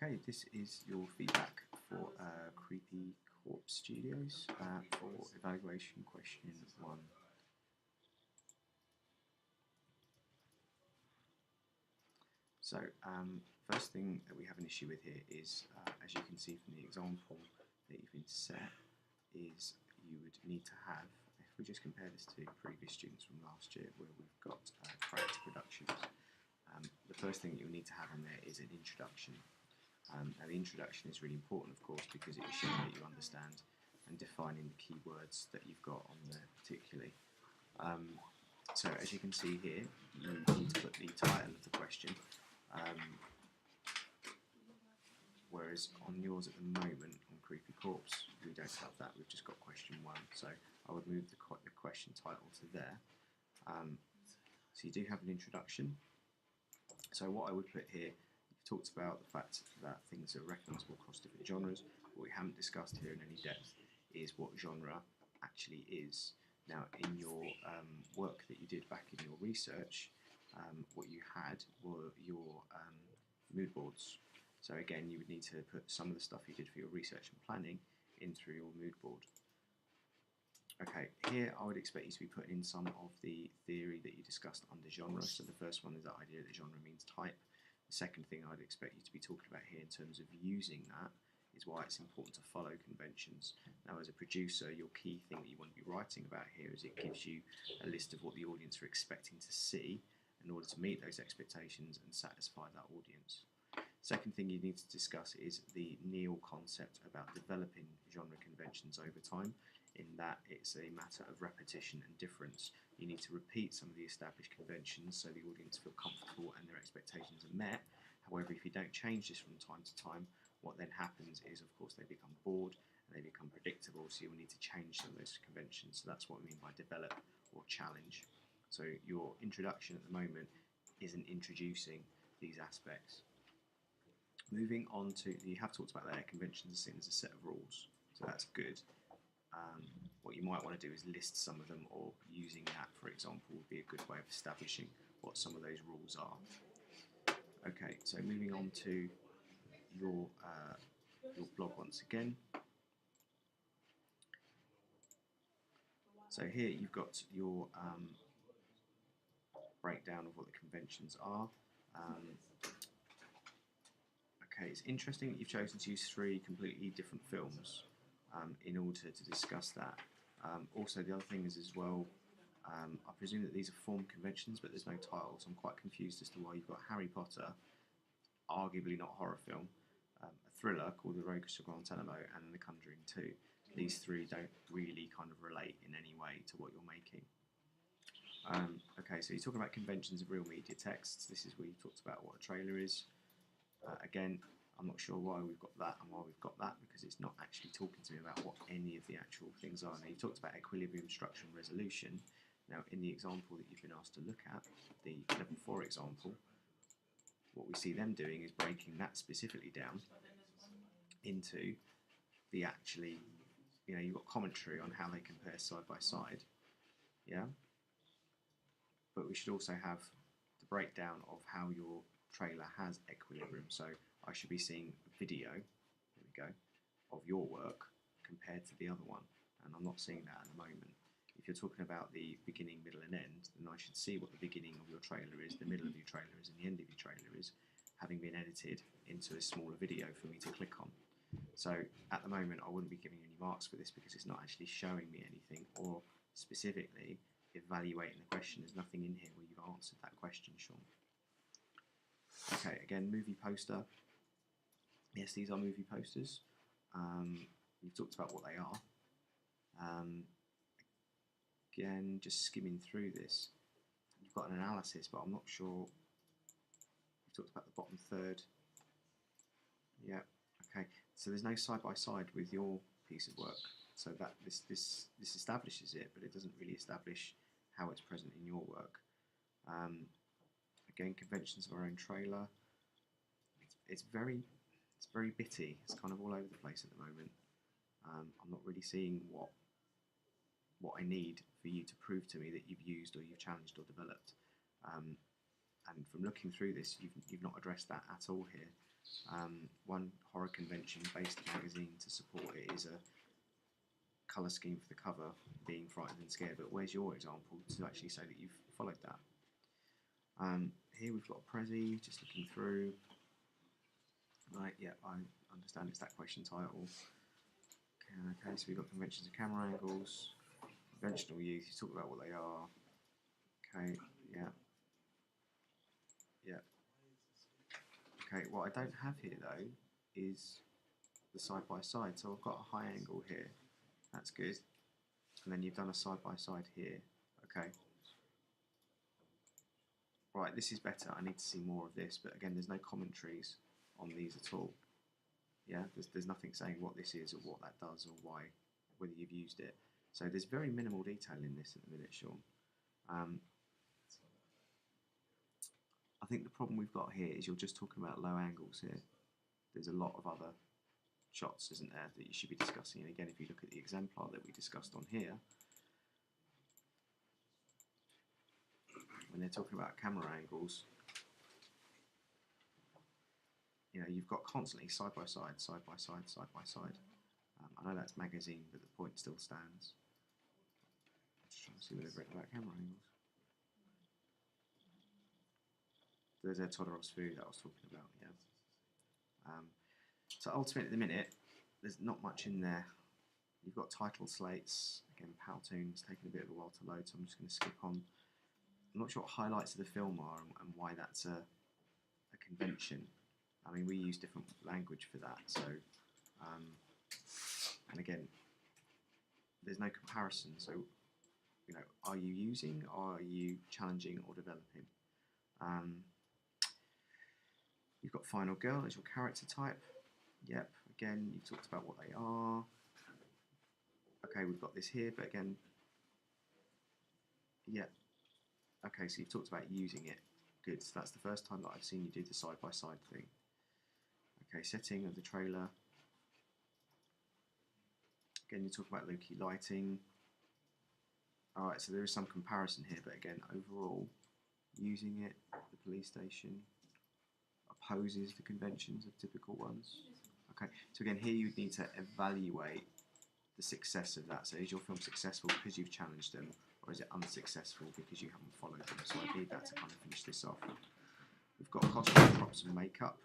Okay, this is your feedback for Creepy Corpse Studios for evaluation question 1. So, first thing that we have an issue with here is, as you can see from the example that you've been set, is you would need to have, if we just compare this to previous students from last year where we've got character productions, the first thing that you'll need to have on there is an introduction. Now the introduction is really important, of course, because it is showing that you understand and defining the keywords that you've got on there particularly. So as you can see here, you need to put the title of the question, whereas on yours at the moment, on Creepy Corpse, we don't have that, we've just got question 1, so I would move the question title to there. So you do have an introduction. So what I would put here, you've talked about the fact that things are recognisable across different genres. What we haven't discussed here in any depth is what genre actually is. Now, in your work that you did back in your research, what you had were your mood boards. So again, you would need to put some of the stuff you did for your research and planning in through your mood board. Okay, here I would expect you to be putting in some of the theory that you discussed under genre. So the first one is the idea that genre means type. The second thing I'd expect you to be talking about here in terms of using that is why it's important to follow conventions. Now, as a producer, your key thing that you want to be writing about here is it gives you a list of what the audience are expecting to see in order to meet those expectations and satisfy that audience. Second thing you need to discuss is the Neil concept about developing genre conventions over time, in that it's a matter of repetition and difference. You need to repeat some of the established conventions so the audience feel comfortable and their expectations are met. However, if you don't change this from time to time, what then happens is, of course, they become bored and they become predictable, so you'll need to change some of those conventions. So that's what I mean by develop or challenge. So your introduction at the moment isn't introducing these aspects. Moving on to, you have talked about their conventions as seen as a set of rules, so that's good. What you might want to do is list some of them, or using that, for example, would be a good way of establishing what some of those rules are. Okay, so moving on to your blog once again. So here you've got your breakdown of what the conventions are. Okay, it's interesting that you've chosen to use 3 completely different films in order to discuss that. Also, the other thing is as well, I presume that these are form conventions, but there's no titles. I'm quite confused as to why you've got Harry Potter, arguably not a horror film, a thriller called The Rogues of Guantanamo, and The Conjuring 2. These 3 don't really kind of relate in any way to what you're making. Okay, so you're talking about conventions of real media texts. This is where you talked about what a trailer is. Again, I'm not sure why we've got that and why we've got that, because it's not actually talking to me about what any of the actual things are. Now, you talked about equilibrium, structure and resolution. Now, in the example that you've been asked to look at, the level 4 example, what we see them doing is breaking that specifically down into the actually, you've got commentary on how they compare side by side, yeah? But we should also have the breakdown of how your trailer has equilibrium. So I should be seeing a video, there we go, of your work compared to the other one, and I'm not seeing that at the moment. If you're talking about the beginning, middle and end, then I should see what the beginning of your trailer is, the middle of your trailer is, and the end of your trailer is, having been edited into a smaller video for me to click on. So at the moment I wouldn't be giving you any marks for this because it's not actually showing me anything, or specifically evaluating the question. There's nothing in here where you've answered that question, Sean. Okay, again, movie poster. Yes, these are movie posters. We've talked about what they are. Again, just skimming through this, you've got an analysis, but I'm not sure. We've talked about the bottom third. Yeah, okay. So there's no side by side with your piece of work. So that this establishes it, but it doesn't really establish how it's present in your work. Again, conventions of our own trailer. It's very bitty. It's kind of all over the place at the moment. I'm not really seeing what I need for you to prove to me that you've used or you've challenged or developed. And from looking through this, you've not addressed that at all here. One horror convention-based magazine to support it is a colour scheme for the cover being frightened and scared, but where's your example to actually say that you've followed that? Here we've got Prezi, just looking through. Right, yeah, I understand it's that question title. Okay, so we've got conventions and camera angles, conventional use, you talk about what they are. Okay, yeah. Yeah. Okay, what I don't have here though is the side by side. So I've got a high angle here, that's good. And then you've done a side by side here. Okay. Right, this is better. I need to see more of this, but again, there's no commentaries on these at all. Yeah, there's nothing saying what this is or what that does or why, whether you've used it. So there's very minimal detail in this at the minute, Sean. I think the problem we've got here is you're just talking about low angles here. There's a lot of other shots, isn't there, that you should be discussing. And again, if you look at the exemplar that we discussed on here, when they're talking about camera angles, you know, you've got constantly side by side, side by side, side by side. I know that's magazine, but the point still stands. I'm just trying to see what they've written about camera angles. There's a Todorow's food that I was talking about, yeah. So ultimately at the minute, there's not much in there. You've got title slates, again Powtoon's taking a bit of a while to load, so I'm just going to skip on. I'm not sure what highlights of the film are and why that's a convention. I mean, we use different language for that, so, and again, there's no comparison, so, you know, are you using, or are you challenging or developing? You've got Final Girl as your character type. Yep, again, you've talked about what they are. Okay, we've got this here, but again, yeah. Okay, so you've talked about using it. Good, so that's the first time that I've seen you do the side-by-side thing. Okay, setting of the trailer. Again, you talk about low-key lighting. Alright, so there is some comparison here, but again, overall, using it, the police station, opposes the conventions of typical ones. Okay, so again, here you would need to evaluate the success of that. So is your film successful because you've challenged them, or is it unsuccessful because you haven't followed them? So I need that to kind of finish this off. We've got costume, props and makeup.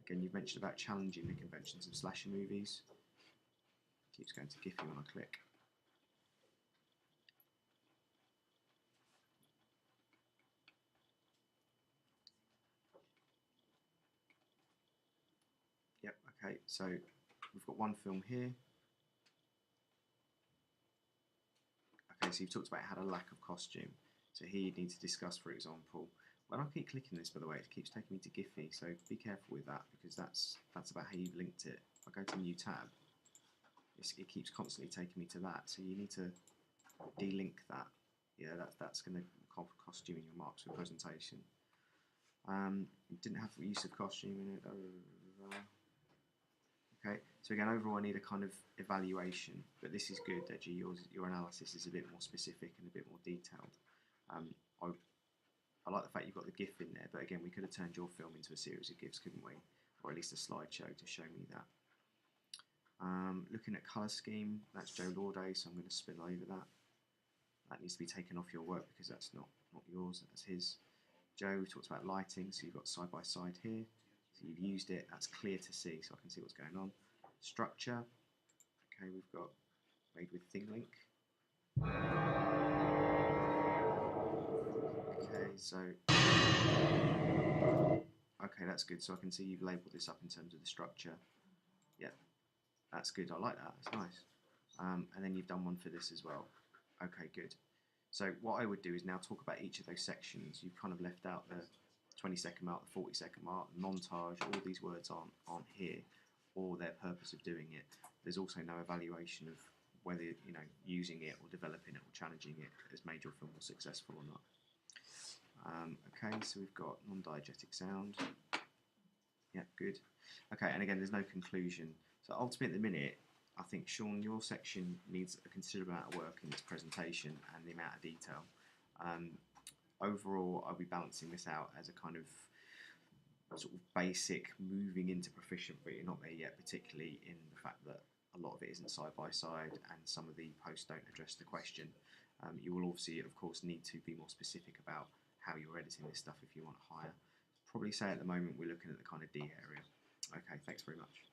Again, you've mentioned about challenging the conventions of slasher movies. It keeps going to Giphy when I click. Yep, okay, so we've got one film here. Okay, so you've talked about how a lack of costume. So here you need to discuss, for example, when I keep clicking this, by the way, it keeps taking me to Giphy, so be careful with that, because that's about how you've linked it. If I go to New Tab, it keeps constantly taking me to that, so you need to delink that. Yeah, that's going to cost you in your marks for presentation. It didn't have the use of costume in it. Okay, so again, overall I need a kind of evaluation, but this is good, Deji. Your analysis is a bit more specific and a bit more detailed. I like the fact you've got the GIF in there, but again, we could have turned your film into a series of GIFs, couldn't we? Or at least a slideshow to show me that. Looking at colour scheme, that's Joe Lauday, so I'm going to spin over that. That needs to be taken off your work because that's not yours, that's his. Joe, we've talked about lighting, so you've got side by side here. So you've used it, that's clear to see, so I can see what's going on. Structure, okay, we've got made with ThingLink. Okay, so, okay, that's good, so I can see you've labelled this up in terms of the structure. Yeah, that's good, I like that, that's nice. And then you've done one for this as well. Okay, good. So what I would do is now talk about each of those sections. You've kind of left out the 20-second mark, the 40-second mark, montage, all these words aren't here, or their purpose of doing it. There's also no evaluation of whether, you know, using it or developing it or challenging it has made your film more successful or not. Okay, so we've got non-diegetic sound. Yeah, good. Okay, and again, there's no conclusion. So ultimately at the minute, I think, Sean, your section needs a considerable amount of work in its presentation and the amount of detail. Overall, I'll be balancing this out as a kind of sort of basic moving into proficient, but you're not there yet, particularly in the fact that a lot of it isn't side by side and some of the posts don't address the question. You will obviously, of course, need to be more specific about how you're editing this stuff if you want higher. Probably say at the moment we're looking at the kind of D area. Okay, thanks very much.